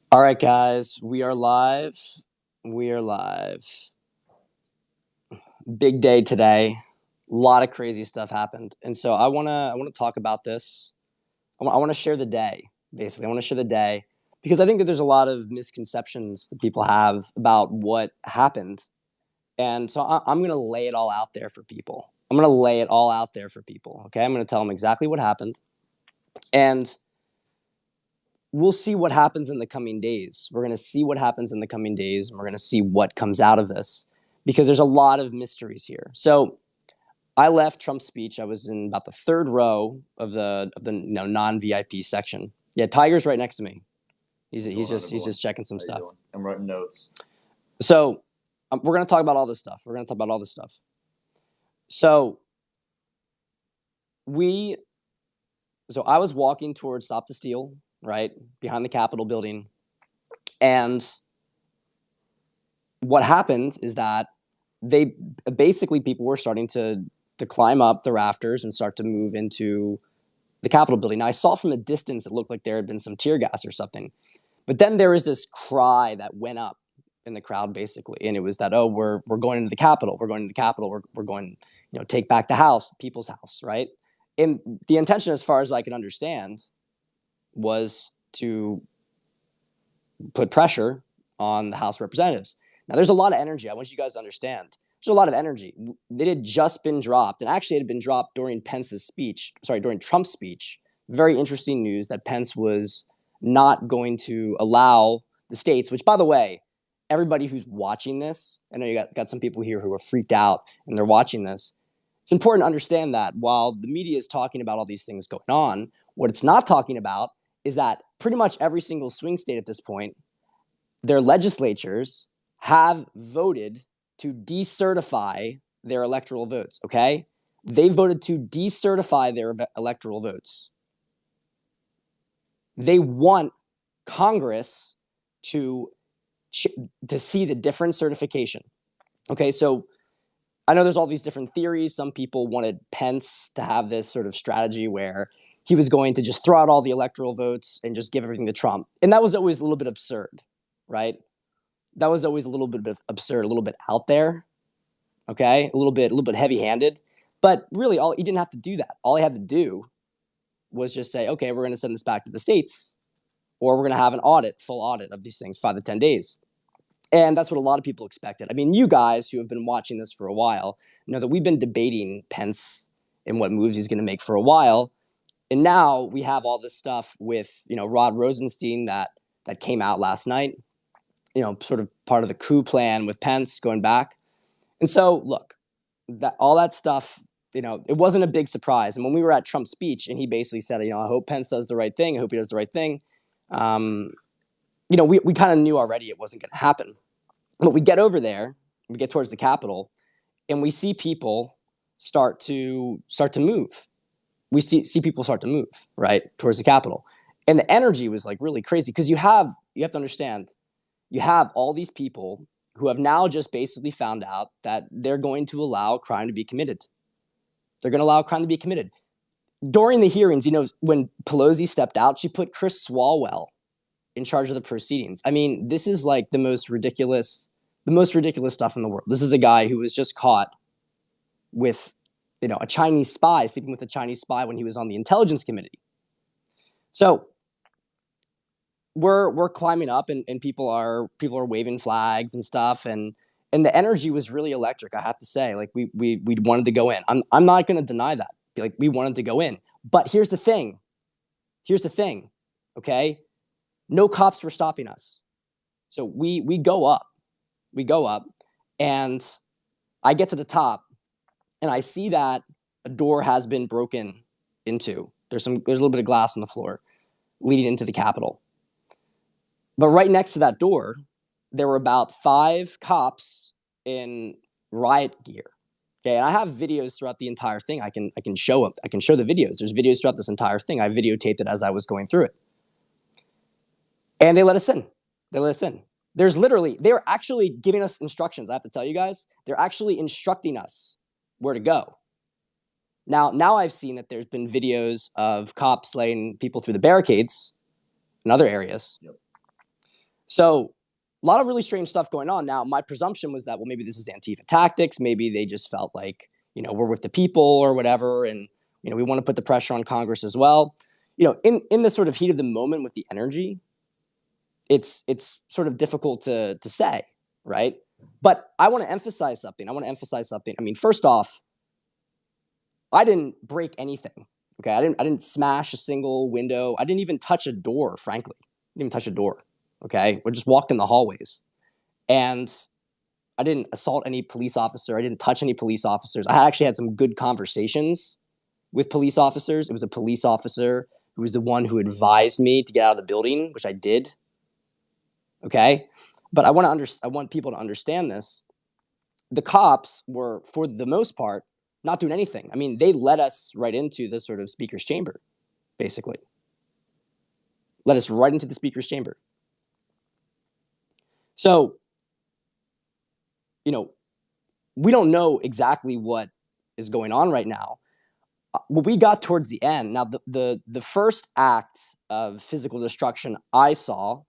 All right, guys, we are live. We are live. Big day today. A lot of crazy stuff happened, and so I wanna talk about this. I wanna share the day. Basically, I want to share the day because I think that there's a lot of misconceptions that people have about what happened, and so I'm gonna lay it all out there for people. I'm gonna lay it all out there for people. Okay, I'm gonna tell them exactly what happened, and we'll see what happens in the coming days. We're going to see what happens in the coming days, and we're going to see what comes out of this because there's a lot of mysteries here. So I left Trump's speech. I was in about the third row of the non VIP section. Yeah, Tiger's right next to me. He's just checking some stuff. I'm writing notes. So we're going to talk about all this stuff. We're going to talk about all this stuff. So we so I was walking towards Stop the Steal, right behind the Capitol building, and what happened is that they basically people were starting to climb up the rafters and start to move into the Capitol building. Now I saw from a distance it looked like there had been some tear gas or something, but then there was this cry that went up in the crowd basically, and it was that, oh, we're going into the Capitol, we're going to the Capitol, we're going, take back the house, people's house, right? And the intention, as far as I can understand, was to put pressure on the House of Representatives. Now, there's a lot of energy. I want you guys to understand. There's a lot of energy. It had just been dropped, and actually it had been dropped during during Trump's speech. Very interesting news that Pence was not going to allow the states, which, by the way, everybody who's watching this, I know you got some people here who are freaked out and they're watching this. It's important to understand that while the media is talking about all these things going on, what it's not talking about is that pretty much every single swing state at this point, their legislatures have voted to decertify their electoral votes, okay? They voted to decertify their electoral votes. They want Congress to see the different certification. Okay, so I know there's all these different theories. Some people wanted Pence to have this sort of strategy where he was going to just throw out all the electoral votes and just give everything to Trump. And that was always a little bit absurd, right? That was always a little bit absurd, a little bit out there, okay? A little bit heavy-handed. But really, he didn't have to do that. All he had to do was just say, okay, we're going to send this back to the states, or we're going to have an audit, full audit of these things, 5 to 10 days. And that's what a lot of people expected. I mean, you guys who have been watching this for a while know that we've been debating Pence and what moves he's going to make for a while. And now we have all this stuff with, Rod Rosenstein that came out last night, sort of part of the coup plan with Pence going back. And so, look, all that stuff, it wasn't a big surprise. And when we were at Trump's speech and he basically said, I hope Pence does the right thing. I hope he does the right thing. We kind of knew already it wasn't going to happen. But we get over there, we get towards the Capitol, and we see people start to move. We see people start to move, right, towards the Capitol. And the energy was like really crazy because you have to understand, you have all these people who have now just basically found out that they're going to allow crime to be committed. They're going to allow crime to be committed. During the hearings, when Pelosi stepped out, she put Chris Swalwell in charge of the proceedings. I mean, this is like the most ridiculous stuff in the world. This is a guy who was just caught with, a Chinese spy, sleeping with a Chinese spy when he was on the Intelligence Committee. So we're climbing up, and people are waving flags and stuff, and the energy was really electric. I have to say, like we wanted to go in. I'm not going to deny that. Like we wanted to go in, but here's the thing. Okay, no cops were stopping us. So we go up, and I get to the top, and I see that a door has been broken into. There's a little bit of glass on the floor leading into the Capitol. But right next to that door, there were about 5 cops in riot gear. Okay, and I have videos throughout the entire thing. I can show them. I can show the videos. There's videos throughout this entire thing. I videotaped it as I was going through it. And they let us in. They're actually giving us instructions. I have to tell you guys, they're actually instructing us where to go. Now I've seen that there's been videos of cops letting people through the barricades in other areas. Yep. So a lot of really strange stuff going on. Now, my presumption was that, well, maybe this is Antifa tactics. Maybe they just felt like, we're with the people or whatever. And, we want to put the pressure on Congress as well. In the sort of heat of the moment with the energy, it's sort of difficult to say, right? But I want to emphasize something. I mean, first off, I didn't break anything. Okay, I didn't smash a single window. I didn't even touch a door, frankly. I didn't even touch a door. Okay, we just walked in the hallways. And I didn't assault any police officer. I didn't touch any police officers. I actually had some good conversations with police officers. It was a police officer who was the one who advised me to get out of the building, which I did. Okay, but I want people to understand this. The cops were, for the most part, not doing anything. I mean, they led us right into the sort of speaker's chamber, basically. Led us right into the speaker's chamber. So, we don't know exactly what is going on right now. What we got towards the end, now the first act of physical destruction I saw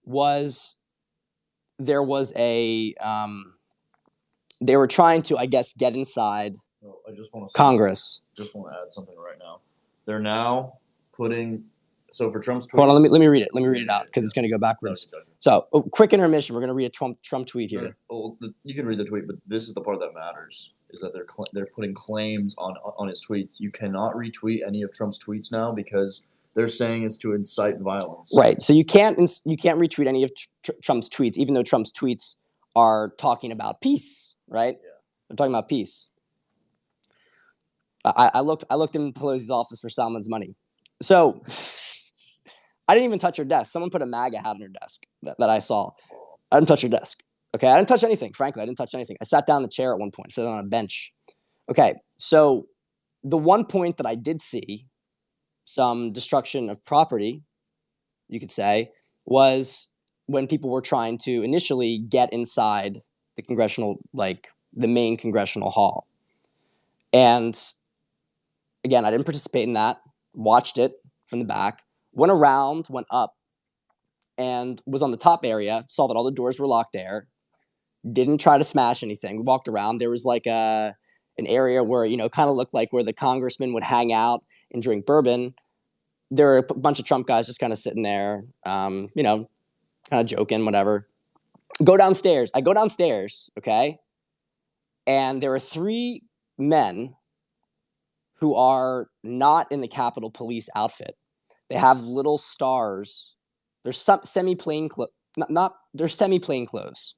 was there was a they were trying to, I guess, get inside I just want to Congress. Just want to add something right now. They're now putting for Trump's tweets. Hold on, let me read it. Let me read it out because it's going to go backwards. So, quick intermission. We're going to read a Trump tweet here. Well, you can read the tweet, but this is the part that matters: is that they're putting claims on his tweets. You cannot retweet any of Trump's tweets now because they're saying it's to incite violence. Right. So you can't retweet any of Trump's tweets, even though Trump's tweets are talking about peace. Right. Yeah. They're talking about peace. I looked in Pelosi's office for Salman's money. So I didn't even touch her desk. Someone put a MAGA hat on her desk that I saw. I didn't touch her desk. Okay, I didn't touch anything. Frankly, I didn't touch anything. I sat down in a chair at one point. I sat on a bench. Okay, so the one point that I did see some destruction of property, you could say, was when people were trying to initially get inside the congressional, the main congressional hall. And again, I didn't participate in that. Watched it from the back. Went around, went up, and was on the top area, saw that all the doors were locked there, didn't try to smash anything. We walked around. There was an area where, kind of looked like where the congressman would hang out and drink bourbon. There were a bunch of Trump guys just kind of sitting there, kind of joking, whatever. I go downstairs, okay? And there are three men who are not in the Capitol Police outfit. They have little stars. They're semi-plain clothes. They're semi-plain clothes.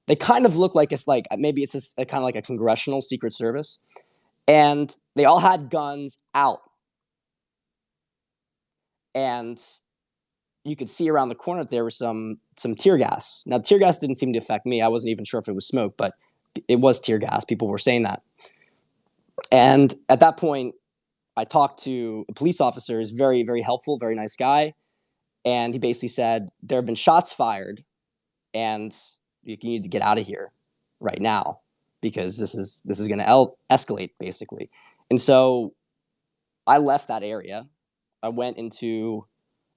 They kind of look like maybe it's kind of like a congressional Secret Service. And they all had guns out. And you could see around the corner that there was some tear gas. Now, tear gas didn't seem to affect me. I wasn't even sure if it was smoke, but it was tear gas. People were saying that. And at that point, I talked to a police officer. He's very, very helpful, very nice guy. And he basically said, there have been shots fired, and you need to get out of here right now because this is going to escalate, basically. And so I left that area. I went into,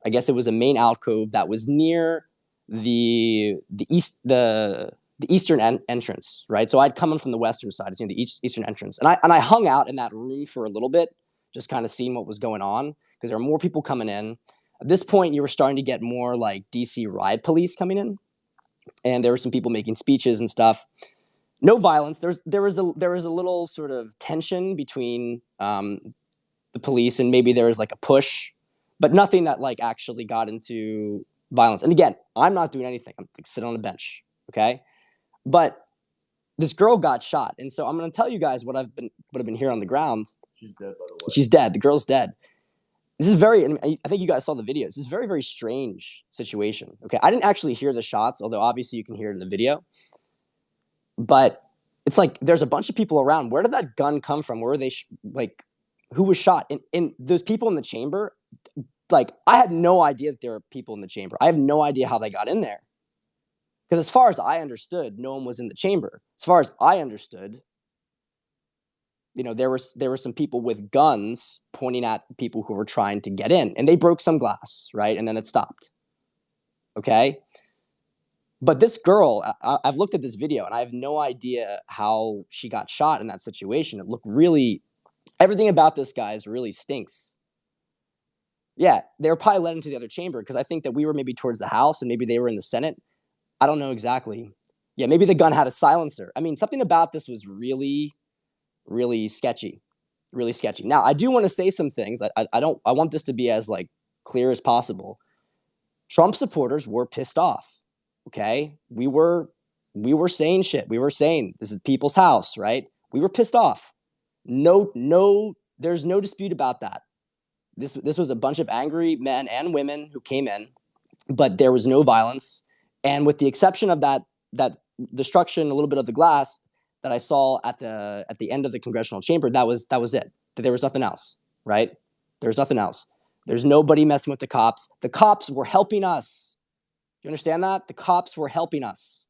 I guess it was a main alcove that was near the eastern entrance, right? So I'd come in from the western side, it's near the eastern entrance, and I hung out in that room for a little bit, just kind of seeing what was going on because there were more people coming in. At this point, you were starting to get more like DC riot police coming in, and there were some people making speeches and stuff. No violence. There was a little sort of tension between the police, and maybe there was like a push, but nothing that actually got into violence. And again, I'm not doing anything. I'm sitting on a bench, okay? But this girl got shot, and so I'm going to tell you guys what I've been hearing on the ground. She's dead, by the way. She's dead. The girl's dead. This is I think you guys saw the videos. This is a very, very strange situation. Okay, I didn't actually hear the shots, although obviously you can hear it in the video. But it's like there's a bunch of people around. Where did that gun come from? Where were they? Who was shot? And those people in the chamber, I had no idea that there were people in the chamber. I have no idea how they got in there. Because as far as I understood, no one was in the chamber. As far as I understood, there were some people with guns pointing at people who were trying to get in, and they broke some glass, right? And then it stopped. Okay. But this girl, I've looked at this video and I have no idea how she got shot in that situation. It looked really, everything about this guy's really stinks. Yeah, they were probably led into the other chamber because I think that we were maybe towards the House and maybe they were in the Senate. I don't know exactly. Yeah, maybe the gun had a silencer. I mean, something about this was really, really sketchy, really sketchy. Now, I do want to say some things. I don't. I want this to be as like clear as possible. Trump supporters were pissed off. Okay, we were saying shit. We were saying this is people's house, right? We were pissed off. No, there's no dispute about that. This was a bunch of angry men and women who came in, but there was no violence. And with the exception of that destruction, a little bit of the glass that I saw at the end of the congressional chamber, that was it. That there was nothing else, right? There was nothing else. There's nobody messing with the cops. The cops were helping us. You understand that? The cops were helping us.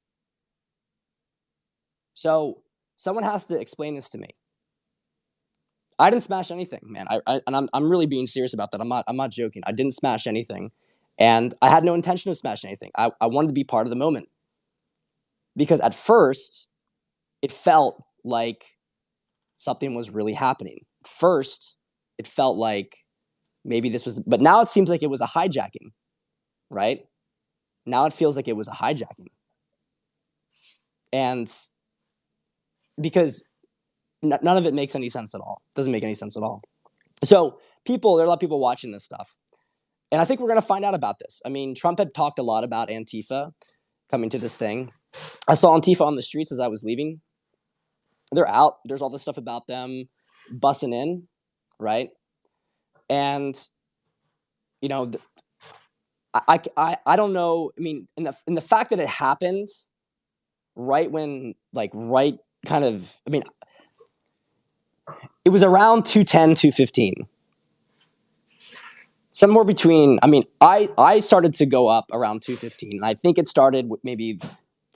So someone has to explain this to me. I didn't smash anything, man. And I'm really being serious about that. I'm not joking. I didn't smash anything, and I had no intention of smashing anything. I wanted to be part of the moment because at first it felt like something was really happening. First, it felt like maybe this was, but now it seems like it was a hijacking, right? Now it feels like it was a hijacking, and because none of it makes any sense at all. Doesn't make any sense at all. So there are a lot of people watching this stuff. And I think we're going to find out about this. I mean, Trump had talked a lot about Antifa coming to this thing. I saw Antifa on the streets as I was leaving. They're out. There's all this stuff about them bussing in, right? And, you know, I don't know. I mean, in the fact that it happened right when, like, right kind of, I mean, it was around 2:10, 2:15. Somewhere between, I mean, I started to go up around 2:15, and I think it started maybe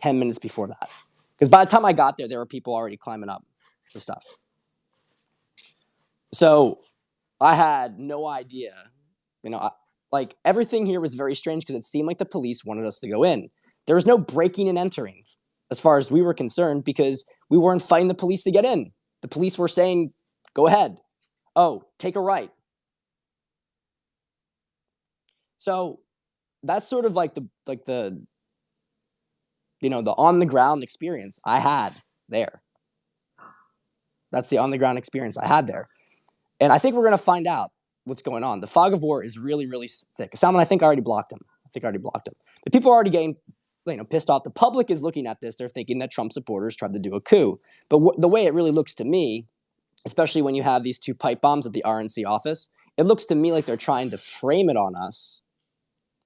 10 minutes before that. Because by the time I got there, there were people already climbing up the stuff. So I had no idea. Like everything here was very strange because it seemed like the police wanted us to go in. There was no breaking and entering as far as we were concerned because we weren't fighting the police to get in. The police were saying, go ahead. Oh, take a right. So that's sort of like the the on the ground experience I had there. That's the on the ground experience I had there. And I think we're going to find out what's going on. The fog of war is really, really thick. Salmon, I think I already blocked him. The people are already getting pissed off. The public is looking at this. They're thinking that Trump supporters tried to do a coup. But the way it really looks to me, especially when you have these two pipe bombs at the RNC office, it looks to me like they're trying to frame it on us,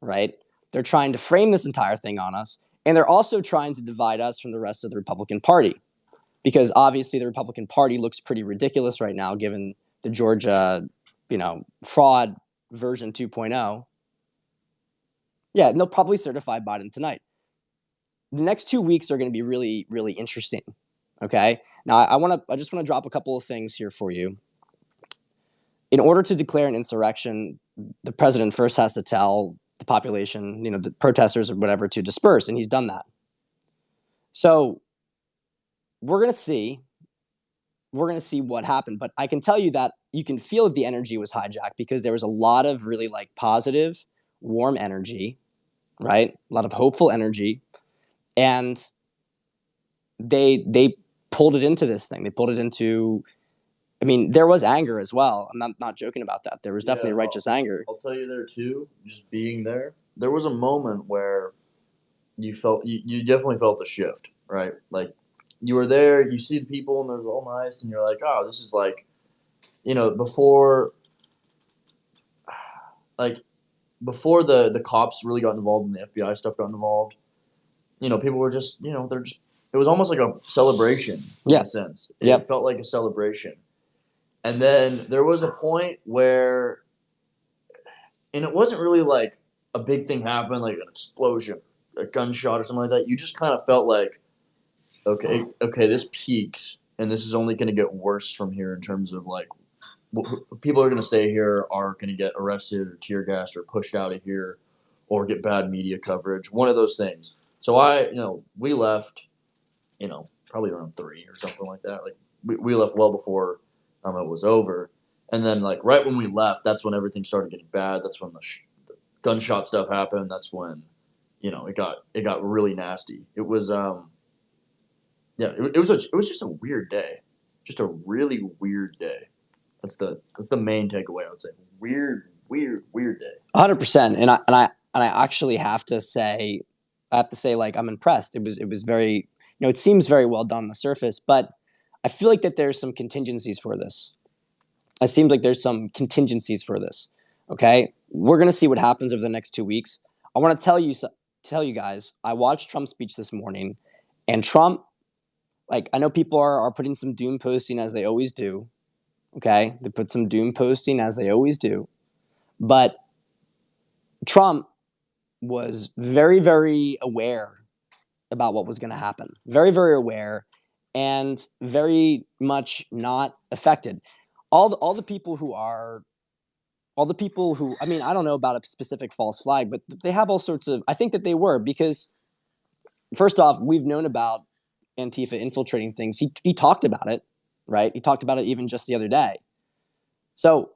right? They're trying to frame this entire thing on us. And they're also trying to divide us from the rest of the Republican Party. Because obviously the Republican Party looks pretty ridiculous right now, given the Georgia, fraud version 2.0. Yeah, and they'll probably certify Biden tonight. The next 2 weeks are going to be really, really interesting. Okay. Now, I just want to drop a couple of things here for you. In order to declare an insurrection, the president first has to tell the population, the protesters or whatever, to disperse, and he's done that. So we're going to see what happened, but I can tell you that you can feel that the energy was hijacked because there was a lot of really positive, warm energy, right? A lot of hopeful energy, and they pulled it into this thing. They pulled it into. I mean, there was anger as well. I'm not joking about that. There was definitely righteous anger. I'll tell you there too. Just being there, there was a moment where you definitely felt a shift, right? Like you were there, you see the people, and there's all nice, and you're like, oh, this is before, before the cops really got involved and the FBI stuff got involved. People were just, they're just. It was almost like a celebration in a sense. It felt like a celebration. And then there was a point where, and it wasn't really like a big thing happened, like an explosion, a gunshot or something like that. You just kind of felt like, okay, this peaked, and this is only going to get worse from here in terms of people are going to stay here are going to get arrested or tear gassed or pushed out of here, or get bad media coverage. One of those things. So we left, probably around 3 or something like that. Like we left well before it was over, and then like right when we left, that's when everything started getting bad. That's when the gunshot stuff happened. That's when, it got really nasty. It was yeah, it was just a weird day, just a really weird day. That's the main takeaway I would say. Weird day. 100%. And I actually have to say, like, I'm impressed. It was very, it seems very well done on the surface, but I feel like that there's some contingencies for this. It seems like there's some contingencies for this. Okay, we're gonna see what happens over the next 2 weeks. I want to tell you guys. I watched Trump's speech this morning, and Trump, like, I know people are putting some doom posting as they always do. Okay, they put some doom posting as they always do, but Trump was very, very aware about what was going to happen. Very, very aware, and very much not affected. All the people who are, I mean, I don't know about a specific false flag, but they have all sorts of, I think that they were, because first off, we've known about Antifa infiltrating things. He talked about it, right? He talked about it even just the other day. So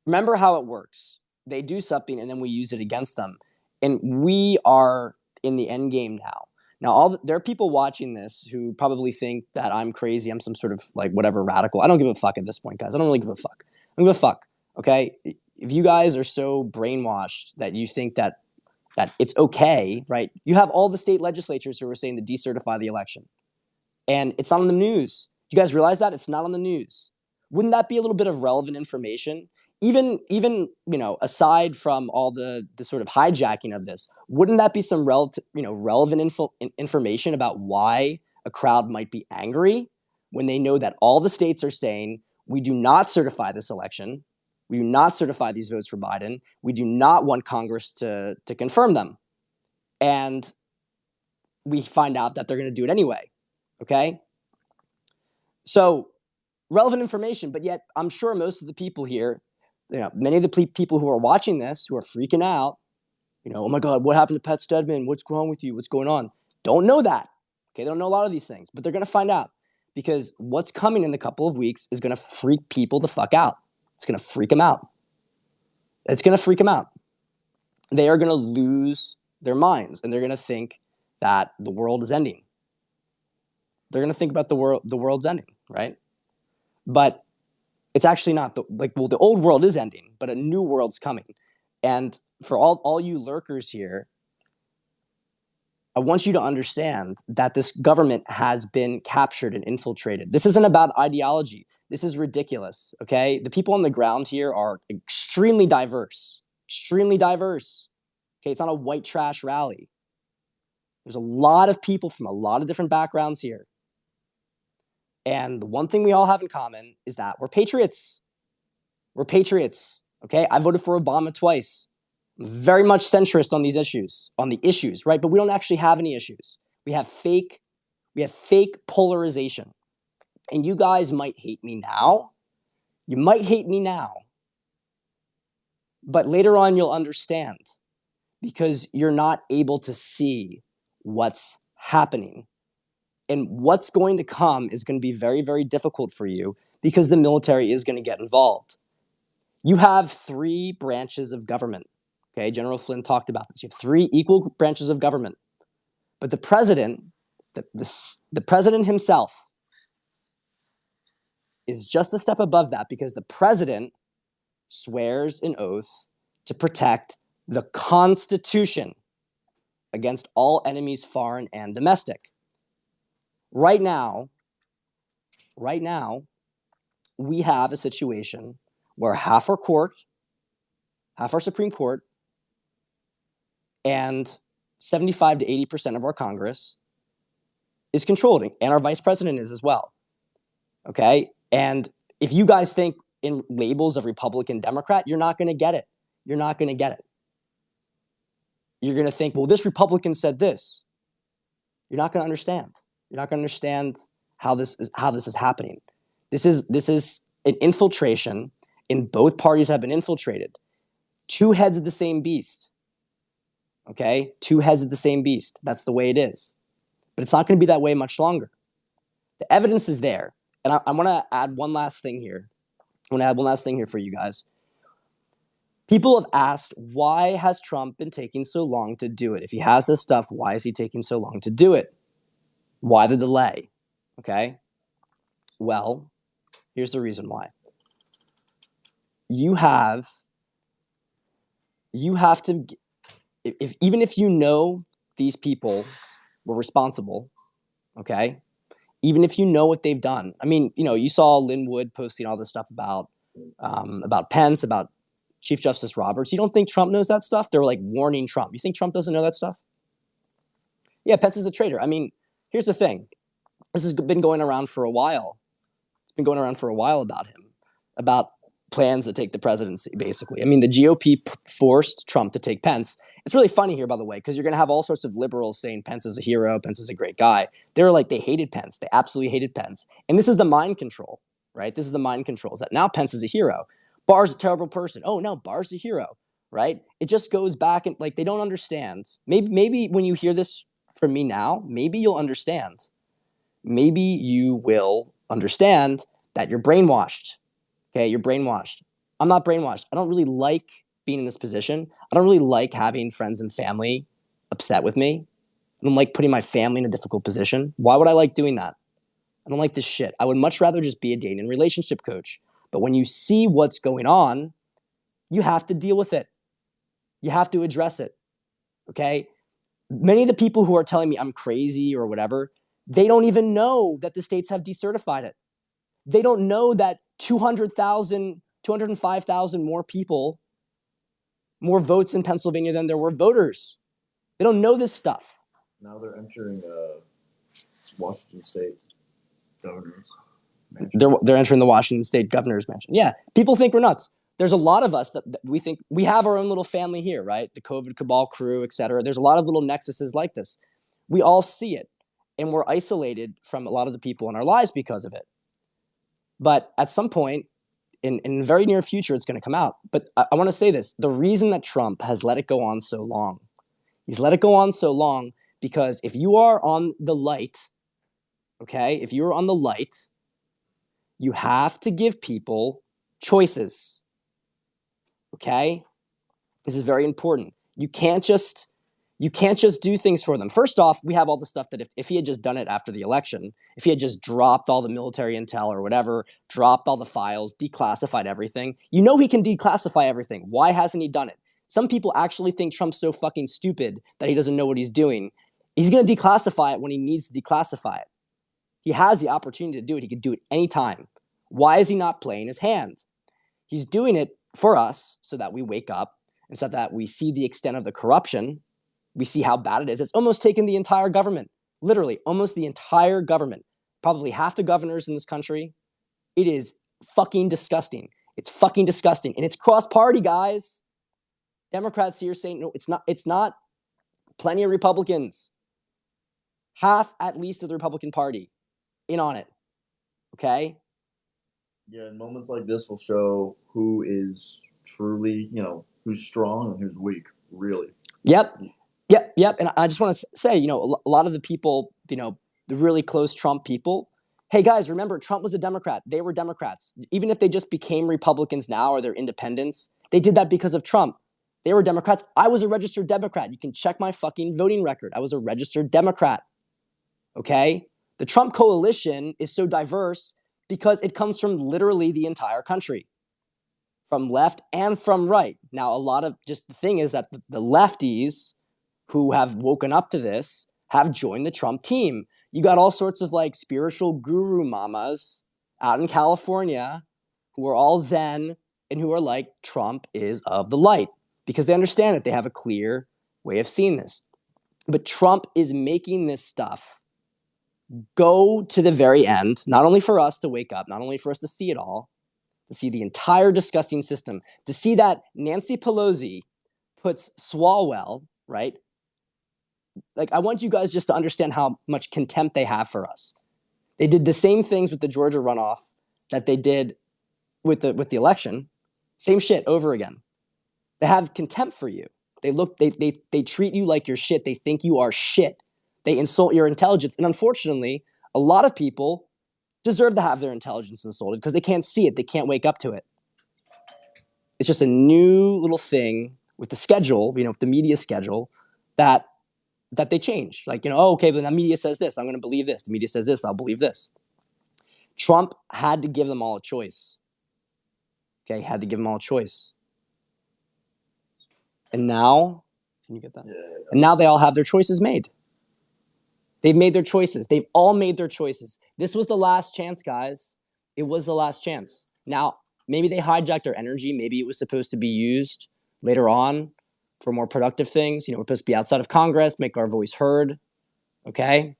remember how it works. They do something and then we use it against them. And we are in the end game now. Now, there are people watching this who probably think that I'm crazy. I'm some sort of like whatever radical. I don't give a fuck at this point, guys. I don't really give a fuck. I don't give a fuck. Okay, if you guys are so brainwashed that you think that it's okay, right? You have all the state legislatures who are saying to decertify the election, and it's not on the news. Do you guys realize that it's not on the news? Wouldn't that be a little bit of relevant information? Even aside from all the sort of hijacking of this, wouldn't that be some relevant information about why a crowd might be angry when they know that all the states are saying we do not certify this election, we do not certify these votes for Biden, we do not want Congress to confirm them, and we find out that they're going to do it anyway. Okay, so relevant information, but yet I'm sure most of the people here, many of the people who are watching this, who are freaking out, oh my God, what happened to Pat Stedman? What's wrong with you? What's going on? Don't know that. Okay, they don't know a lot of these things, but they're going to find out, because what's coming in a couple of weeks is going to freak people the fuck out. It's going to freak them out. It's going to freak them out. They are going to lose their minds, and they're going to think that the world is ending. They're going to think about the world's ending, right? But it's actually not. The old world is ending, but a new world's coming. And for all you lurkers here, I want you to understand that this government has been captured and infiltrated. This isn't about ideology. This is ridiculous, okay? The people on the ground here are extremely diverse. Extremely diverse. Okay, it's not a white trash rally. There's a lot of people from a lot of different backgrounds here. And the one thing we all have in common is that we're patriots. We're patriots, okay? I voted for Obama twice. I'm very much centrist on these issues, right? But we don't actually have any issues. We have fake polarization. And you guys might hate me now. You might hate me now. But later on, you'll understand, because you're not able to see what's happening. And what's going to come is going to be very, very difficult for you, because the military is going to get involved. You have 3 branches of government. Okay, General Flynn talked about this. You have 3 equal branches of government. But the president, the president himself, is just a step above that, because the president swears an oath to protect the Constitution against all enemies, foreign and domestic. Right now, we have a situation where half our Supreme Court, and 75 to 80% of our Congress is controlled, and our vice president is as well. Okay? And if you guys think in labels of Republican, Democrat, you're not going to get it. You're not going to get it. You're going to think, well, this Republican said this. You're not going to understand. You're not going to understand how this is happening. This is an infiltration, and both parties have been infiltrated. Two heads of the same beast. Okay? Two heads of the same beast. That's the way it is. But it's not going to be that way much longer. The evidence is there. And I want to add one last thing here. I want to add one last thing here for you guys. People have asked, why has Trump been taking so long to do it? If he has this stuff, why is he taking so long to do it? Why the delay? Okay? Well, here's the reason why. You have to, even if you know these people were responsible, okay? Even if you know what they've done. I mean, you saw Linwood posting all this stuff about Pence, about Chief Justice Roberts. You don't think Trump knows that stuff? They're like warning Trump. You think Trump doesn't know that stuff? Yeah, Pence is a traitor. I mean, here's the thing. This has been going around for a while. It's been going around for a while about him, about plans to take the presidency, basically. I mean, the GOP forced Trump to take Pence. It's really funny here, by the way, because you're going to have all sorts of liberals saying Pence is a hero, Pence is a great guy. They're like, they hated Pence. They absolutely hated Pence. And this is the mind control, right? This is the mind control, is that now Pence is a hero. Barr's a terrible person. Oh, no, Barr's a hero, right? It just goes back and like they don't understand. Maybe when you hear this from me now, maybe you'll understand. Maybe you will understand that you're brainwashed. Okay, you're brainwashed. I'm not brainwashed. I don't really like being in this position. I don't really like having friends and family upset with me. I don't like putting my family in a difficult position. Why would I like doing that? I don't like this shit. I would much rather just be a dating and relationship coach. But when you see what's going on, you have to deal with it. You have to address it. Okay? Many of the people who are telling me I'm crazy or whatever, they don't even know that the states have decertified it. They don't know that 200,000, 205,000 more people, more votes in Pennsylvania than there were voters. They don't know this stuff. Now they're entering Washington State governor's mansion. They're entering the Washington State governor's mansion. Yeah, people think we're nuts. There's a lot of us that we think we have our own little family here, right? The COVID cabal crew, et cetera. There's a lot of little nexuses like this. We all see it, and we're isolated from a lot of the people in our lives because of it. But at some point, in the very near future, it's going to come out. But I want to say this. The reason that Trump has let it go on so long, he's let it go on so long because if you are on the light, okay, if you're on the light, you have to give people choices, okay? This is very important. You can't just do things for them. First off, we have all the stuff that if he had just done it after the election, if he had just dropped all the military intel or whatever, dropped all the files, declassified everything, you know he can declassify everything. Why hasn't he done it? Some people actually think Trump's so fucking stupid that he doesn't know what he's doing. He's going to declassify it when he needs to declassify it. He has the opportunity to do it. He could do it anytime. Why is he not playing his hand? He's doing it for us so that we wake up and so that we see the extent of the corruption. We see how bad it is. It's almost taken the entire government, literally almost the entire government, probably half the governors in this country. It is fucking disgusting. It's fucking disgusting. And it's cross-party, guys. Democrats here saying, no, it's not. It's not. Plenty of Republicans. Half, at least, of the Republican Party in on it. Okay? Yeah, and moments like this will show who is truly, who's strong and who's weak, really. Yep. And I just want to say, a lot of the people, the really close Trump people, hey guys, remember Trump was a Democrat. They were Democrats. Even if they just became Republicans now or they're independents, they did that because of Trump. They were Democrats. I was a registered Democrat. You can check my fucking voting record. I was a registered Democrat. Okay? The Trump coalition is so diverse because it comes from literally the entire country, from left and from right. Now, a lot of just the thing is that the lefties who have woken up to this have joined the Trump team. You got all sorts of like spiritual guru mamas out in California who are all Zen and who are like, Trump is of the light because they understand it. They have a clear way of seeing this. But Trump is making this stuff go to the very end, not only for us to wake up, not only for us to see it all, to see the entire disgusting system, to see that Nancy Pelosi puts Swalwell, right? Like, I want you guys just to understand how much contempt they have for us. They did the same things with the Georgia runoff that they did with the election. Same shit over again. They have contempt for you. They treat you like you're shit. They think you are shit. They insult your intelligence. And unfortunately, a lot of people deserve to have their intelligence insulted because they can't see it. They can't wake up to it. It's just a new little thing with the schedule, with the media schedule that they change. Like, oh, okay, then the media says this, I'm going to believe this. The media says this, I'll believe this. Trump had to give them all a choice. Okay, had to give them all a choice. And now, can you get that? Yeah. And now they all have their choices made. They've made their choices. They've all made their choices. This was the last chance, guys. It was the last chance. Now, maybe they hijacked their energy. Maybe it was supposed to be used later on for more productive things. We're supposed to be outside of Congress, make our voice heard. Okay?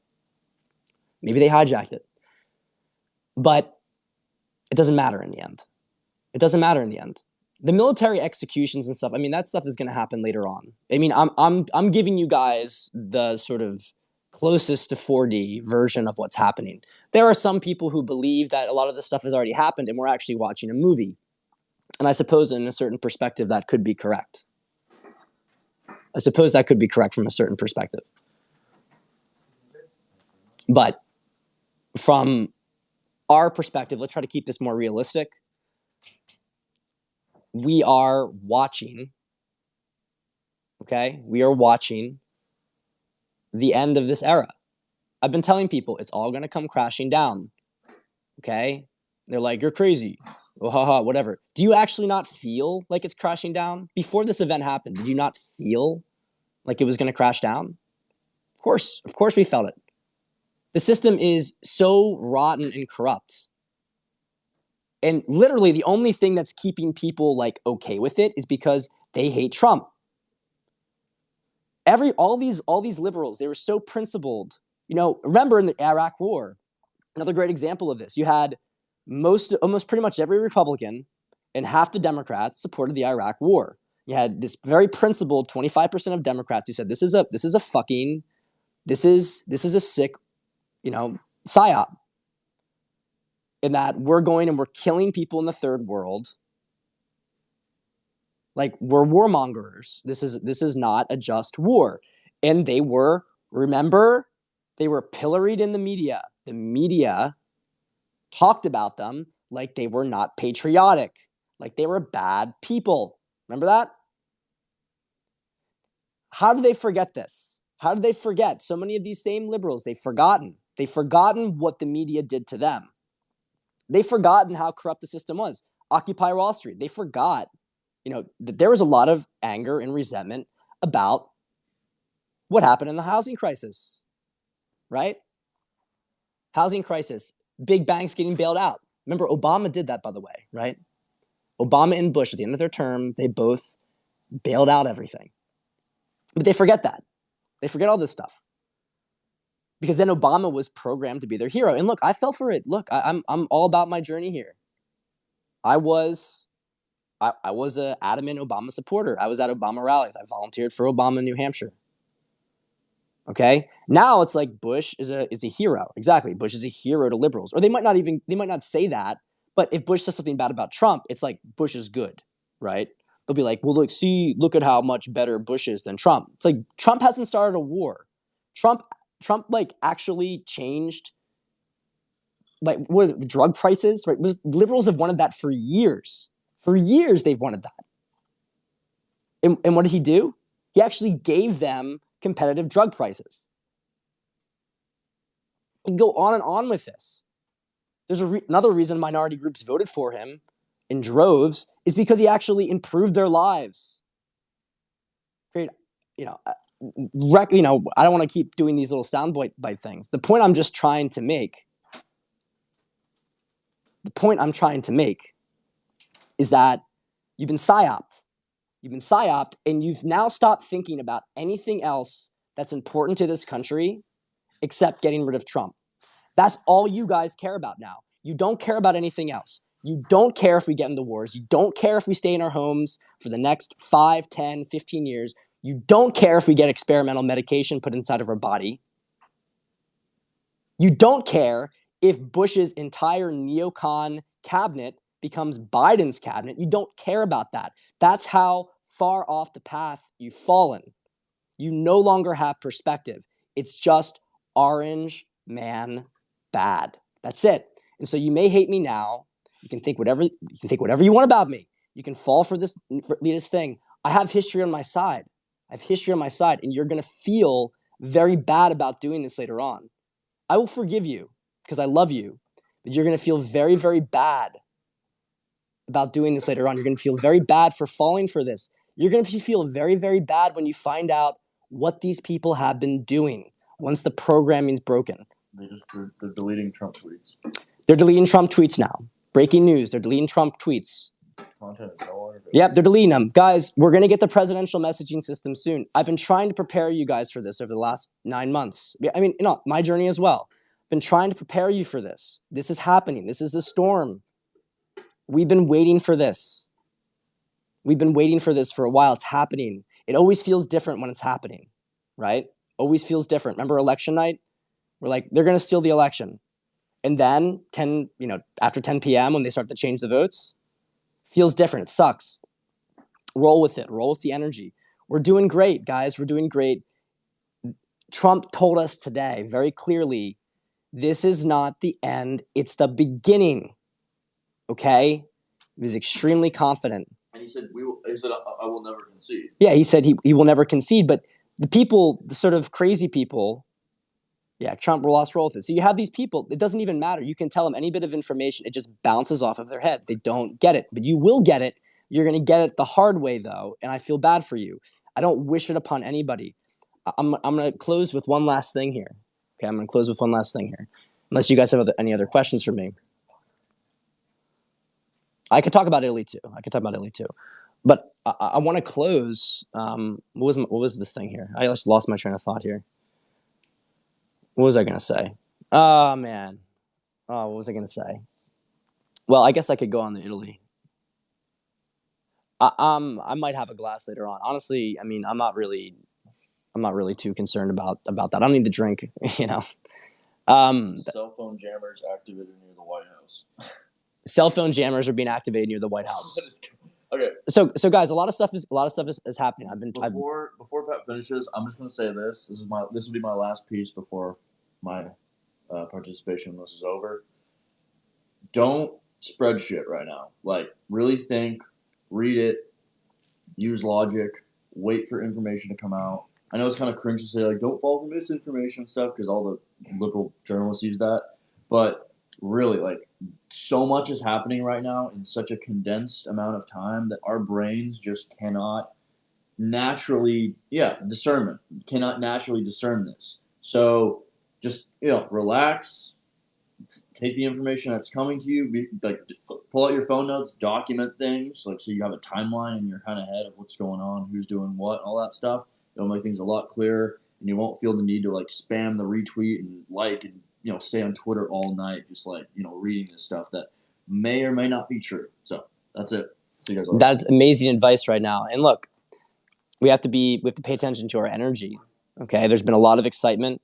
Maybe they hijacked it. But it doesn't matter in the end. It doesn't matter in the end. The military executions and stuff, that stuff is going to happen later on. I'm giving you guys the sort of closest to 4D version of what's happening. There are some people who believe that a lot of this stuff has already happened and we're actually watching a movie. And I suppose in a certain perspective that could be correct. I suppose that could be correct from a certain perspective. But from our perspective, let's try to keep this more realistic. We are watching, okay? We are watching the end of this era. I've been telling people it's all going to come crashing down, okay? They're like, you're crazy. Oh, haha, whatever. Do you actually not feel like it's crashing down? Before this event happened, did you not feel like it was going to crash down? Of course we felt it. The system is so rotten and corrupt. And literally the only thing that's keeping people like okay with it is because they hate Trump. All these liberals, they were so principled. Remember in the Iraq War, another great example of this. You had almost pretty much every Republican and half the Democrats supported the Iraq War. You had this very principled 25% of Democrats who said this is a sick, psyop. In that we're going and we're killing people in the third world. Like, we're warmongers. This is not a just war. And they were pilloried in the media. The media talked about them like they were not patriotic, like they were bad people. Remember that? How did they forget this? How did they forget? So many of these same liberals, they've forgotten. They've forgotten what the media did to them. They've forgotten how corrupt the system was. Occupy Wall Street. They forgot, that there was a lot of anger and resentment about what happened in the housing crisis, right? Housing crisis, big banks getting bailed out. Remember, Obama did that, by the way, right? Obama and Bush, at the end of their term, they both bailed out everything. But they forget that. They forget all this stuff. Because then Obama was programmed to be their hero. And look, I fell for it. Look, I'm all about my journey here. I was an adamant Obama supporter. I was at Obama rallies. I volunteered for Obama in New Hampshire. Okay? Now it's like Bush is a hero. Exactly. Bush is a hero to liberals. Or they might not say that, but if Bush says something bad about Trump, it's like Bush is good, right? They'll be like, well, look at how much better Bush is than Trump. It's like Trump hasn't started a war. Trump like actually changed, like, what is it, drug prices, right? Liberals have wanted that for years. For years they've wanted that. And what did he do? He actually gave them competitive drug prices. We can go on and on with this. There's another reason minority groups voted for him in droves is because he actually improved their lives. I don't want to keep doing these little soundbite things. The point I'm trying to make is that you've been psyoped. And you've now stopped thinking about anything else that's important to this country except getting rid of Trump. That's all you guys care about now. You don't care about anything else. You don't care if we get into wars. You don't care if we stay in our homes for the next 5, 10, 15 years. You don't care if we get experimental medication put inside of our body. You don't care if Bush's entire neocon cabinet becomes Biden's cabinet. You don't care about that. That's how far off the path you've fallen. You no longer have perspective. It's just orange man bad. That's it. And so you may hate me now. You can think whatever you want about me. You can fall for this thing. I have history on my side. And you're going to feel very bad about doing this later on. I will forgive you because I love you, but you're going to feel very, very bad about doing this later on. You're going to feel very bad for falling for this. You're going to feel very, very bad when you find out what these people have been doing once the programming's broken. They're deleting Trump tweets. They're deleting Trump tweets now. Breaking news, they're deleting Trump tweets. Content is no longer good. Yep, they're deleting them. Guys, we're going to get the presidential messaging system soon. I've been trying to prepare you guys for this over the last 9 months. I mean, my journey as well. I've been trying to prepare you for this. This is happening. This is the storm. We've been waiting for this. We've been waiting for this for a while. It's happening. It always feels different when it's happening, right? Always feels different. Remember election night? We're like, they're going to steal the election. And then after 10 p.m. when they start to change the votes, feels different. It sucks. Roll with it. Roll with the energy. We're doing great, guys. We're doing great. Trump told us today very clearly, this is not the end. It's the beginning. Okay? He was extremely confident. And he said, I will never concede. Yeah, he said he will never concede. But the people, the sort of crazy people, Trump lost roll with it. So you have these people, it doesn't even matter. You can tell them any bit of information. It just bounces off of their head. They don't get it. But you will get it. You're going to get it the hard way, though. And I feel bad for you. I don't wish it upon anybody. I'm going to close with one last thing here. Okay, I'm going to close with one last thing here. Unless you guys have any other questions for me. I could talk about Italy too. But I want to close. What was this thing here? I just lost my train of thought here. What was I going to say? Oh, man. What was I going to say? Well, I guess I could go on to Italy. I might have a glass later on. Honestly, I mean, I'm not really too concerned about that. I don't need the drink, Cell phone jammers activated near the White House. Cell phone jammers are being activated near the White House. Okay. So guys, a lot of stuff is happening. Before Pat finishes, I'm just gonna say this. This will be my last piece before my participation in this is over. Don't spread shit right now. Like, really think, read it, use logic, wait for information to come out. I know it's kind of cringe to say, like, don't fall for misinformation stuff because all the liberal journalists use that, but really, like, so much is happening right now in such a condensed amount of time that our brains just cannot naturally discern this. So just relax, take the information that's coming to you, pull out your phone notes, document things, like, so you have a timeline in your kind of head of what's going on, who's doing what, all that stuff. It'll make things a lot clearer, and you won't feel the need to like spam the retweet and stay on Twitter all night, just reading this stuff that may or may not be true. So that's it. See you guys later. That's amazing advice right now. And look, we have to pay attention to our energy. Okay, there's been a lot of excitement.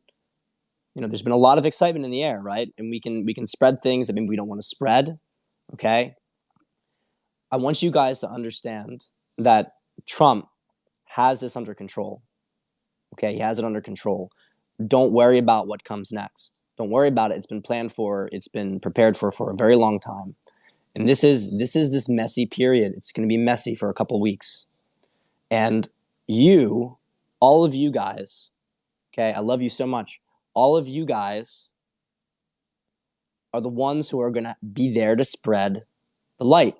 There's been a lot of excitement in the air, right? And we can spread things that maybe we don't want to spread. Okay, I want you guys to understand that Trump has this under control. Okay, he has it under control. Don't worry about what comes next. Don't worry about it. It's been planned for. It's been prepared for a very long time. And this is this messy period. It's going to be messy for a couple weeks. And all of you guys, okay, I love you so much. All of you guys are the ones who are going to be there to spread the light.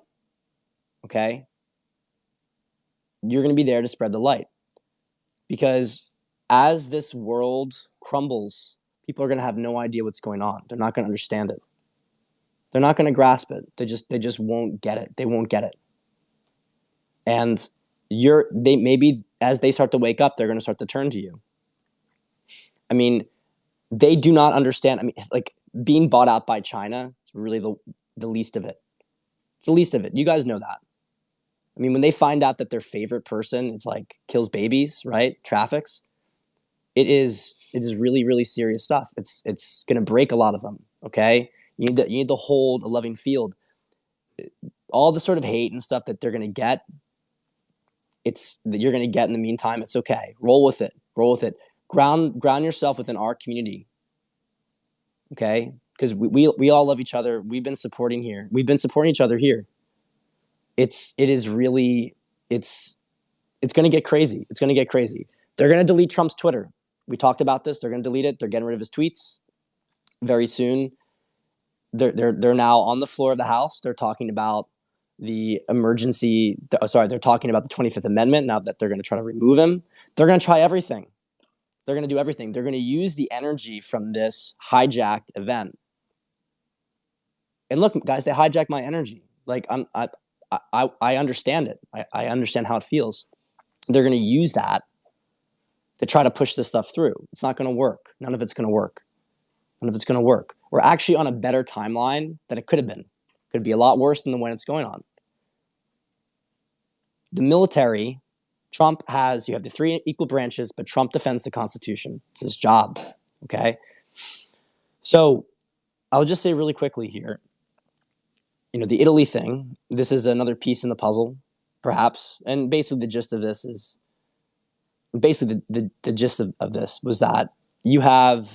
Okay? You're going to be there to spread the light. Because as this world crumbles, people are going to have no idea what's going on. They're not going to understand it. They're not going to grasp it. They just won't get it. They won't get it. And maybe as they start to wake up, they're going to start to turn to you. I mean, they do not understand. I mean, like, being bought out by China is really the least of it. It's the least of it. You guys know that. I mean, when they find out that their favorite person is like kills babies, right? Traffics. It is really, really serious stuff. It's going to break a lot of them. Okay, you need to hold a loving field. All the sort of hate and stuff that they're going to get, you're going to get in the meantime. It's okay. Roll with it. Roll with it. Ground yourself within our community. Okay, because we all love each other. We've been supporting here. We've been supporting each other here. It is really it's going to get crazy. It's going to get crazy. They're going to delete Trump's Twitter. We talked about this. They're going to delete it. They're getting rid of his tweets very soon. They're now on the floor of the House. They're talking about the emergency. They're talking about the 25th Amendment now that they're going to try to remove him. They're going to try everything. They're going to do everything. They're going to use the energy from this hijacked event. And look, guys, they hijacked my energy. Like I understand it. I understand how it feels. They're going to use that to try to push this stuff through. It's not going to work. None of it's going to work. None of it's going to work. We're actually on a better timeline than it could have been. It could be a lot worse than the one it's going on. The military, Trump has, you have the three equal branches, but Trump defends the Constitution. It's his job. Okay. So I'll just say really quickly here, the Italy thing, this is another piece in the puzzle, perhaps. And basically the gist of this is, the gist of this was that you had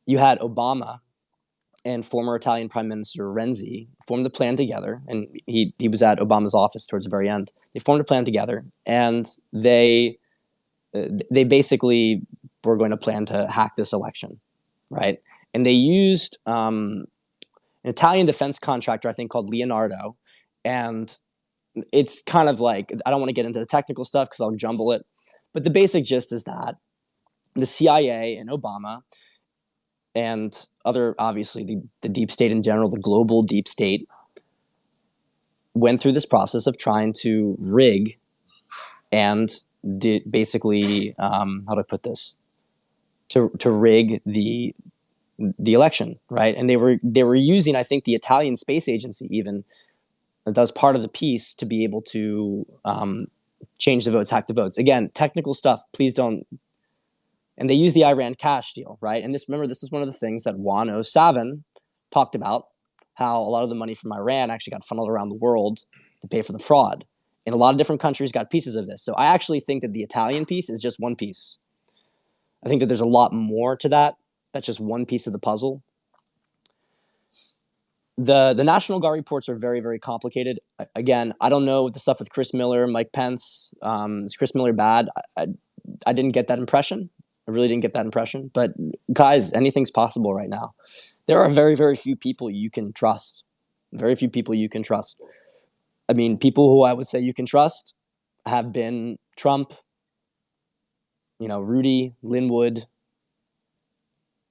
Obama and former Italian Prime Minister Renzi formed a plan together, and he was at Obama's office towards the very end. They formed a plan together, and they basically were going to plan to hack this election, right? And they used an Italian defense contractor, I think, called Leonardo, and it's kind of like, I don't want to get into the technical stuff because I'll jumble it, but the basic gist is that the CIA and Obama and other, obviously, the deep state in general, the global deep state, went through this process of trying to rig and basically, how do I put this? To rig the election, right? And they were using, I think, the Italian Space Agency even, that was part of the piece, to be able to change the votes, hack the votes. Again, technical stuff. Please don't. And they use the Iran cash deal, right? And this is one of the things that Juan O. Savin talked about, how a lot of the money from Iran actually got funneled around the world to pay for the fraud. And a lot of different countries got pieces of this. So I actually think that the Italian piece is just one piece. I think that there's a lot more to that. That's just one piece of the puzzle. The National Guard reports are very, very complicated. Again, I don't know the stuff with Chris Miller, Mike Pence. Is Chris Miller bad? I didn't get that impression. I really didn't get that impression. But guys, anything's possible right now. There are very, very few people you can trust. Very few people you can trust. I mean, people who I would say you can trust have been Trump, Rudy, Linwood,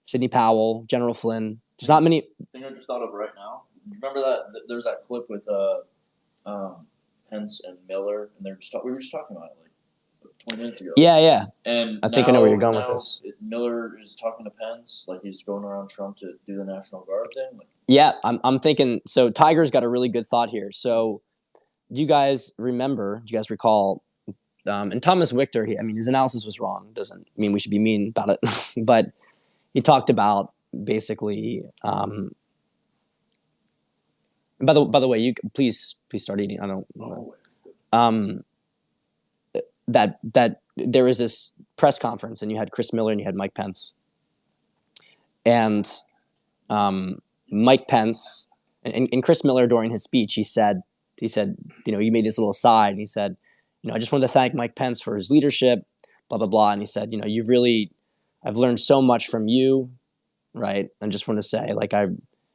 Sidney Powell, General Flynn. There's not many. The thing I just thought of right now. Remember that there's that clip with Pence and Miller, and we were just talking about it like 20 minutes ago. Yeah. And I think I know where you're going with this. Miller is talking to Pence, like he's going around Trump to do the National Guard thing. Yeah, I'm thinking. So Tiger's got a really good thought here. So do you guys recall? And Thomas Victor, his analysis was wrong. Doesn't mean we should be mean about it, but he talked about basically. By the way, you please start eating. I don't know. That there was this press conference, and you had Chris Miller and you had Mike Pence, and Mike Pence and Chris Miller, during his speech, he said, he made this little aside, and he said, I just wanted to thank Mike Pence for his leadership, blah blah blah, and he said, I've learned so much from you, right? And just want to say, like, I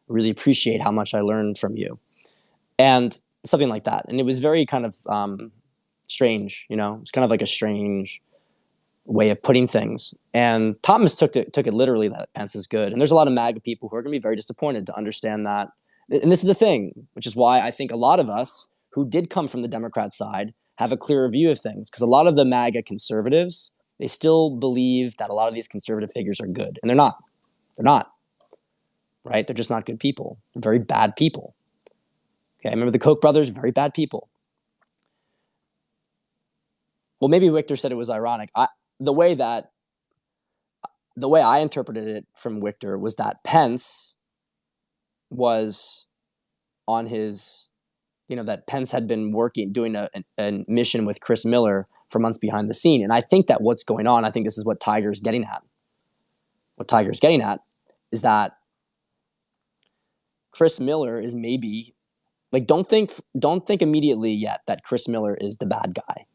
really appreciate how much I learned from you, and something like that. And it was very kind of strange, it's kind of like a strange way of putting things. And Thomas took it literally that Pence is good. And there's a lot of MAGA people who are going to be very disappointed to understand that. And this is the thing, which is why I think a lot of us who did come from the Democrat side have a clearer view of things, because a lot of the MAGA conservatives, they still believe that a lot of these conservative figures are good, and they're not. They're not, right? They're just not good people. They're very bad people. Okay, I remember the Koch brothers, very bad people. Well, maybe Victor said it was ironic. The way I interpreted it from Victor was that Pence was on his, that Pence had been doing a mission with Chris Miller for months behind the scene. And I think that what's going on, I think this is what Tiger's getting at. What Tiger's getting at is that Chris Miller is maybe like, don't think immediately yet that Chris Miller is the bad guy.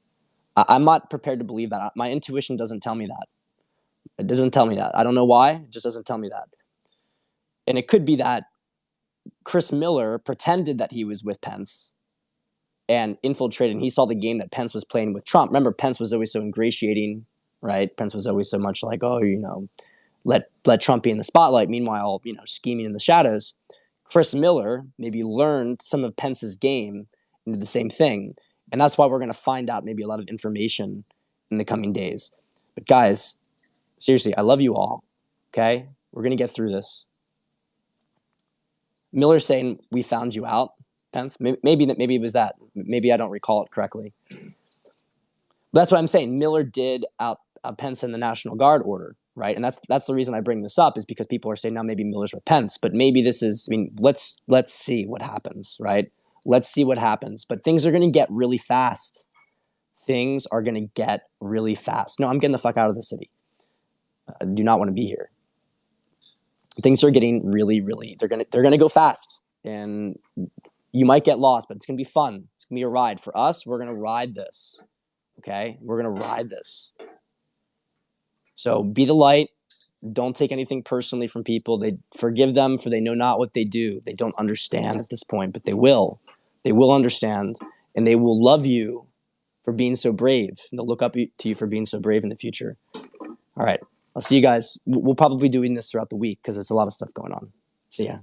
I'm not prepared to believe that. My intuition doesn't tell me that. It doesn't tell me that. I don't know why. It just doesn't tell me that. And it could be that Chris Miller pretended that he was with Pence and infiltrated, and he saw the game that Pence was playing with Trump. Remember, Pence was always so ingratiating, right? Pence was always so much like, oh, let Trump be in the spotlight. Meanwhile, scheming in the shadows. Chris Miller maybe learned some of Pence's game and did the same thing. And that's why we're going to find out maybe a lot of information in the coming days. But guys, seriously, I love you all, okay? We're going to get through this. Miller's saying, we found you out, Pence. Maybe it was that. Maybe I don't recall it correctly. But that's what I'm saying. Miller did out Pence in the National Guard order, right? And that's the reason I bring this up, is because people are saying now maybe Miller's with Pence. But maybe this is, let's see what happens, right? Let's see what happens. But things are going to get really fast. Things are going to get really fast. No, I'm getting the fuck out of the city. I do not want to be here. Things are getting really, really, they're gonna go fast, and you might get lost, but it's gonna be fun. It's gonna be a ride for us. We're gonna ride this, okay? We're gonna ride this. So be the light. Don't take anything personally from people. They forgive them, for they know not what they do. They don't understand at this point, but they will. They will understand, and they will love you for being so brave. And they'll look up to you for being so brave in the future. All right. I'll see you guys. We'll probably be doing this throughout the week because there's a lot of stuff going on. See ya.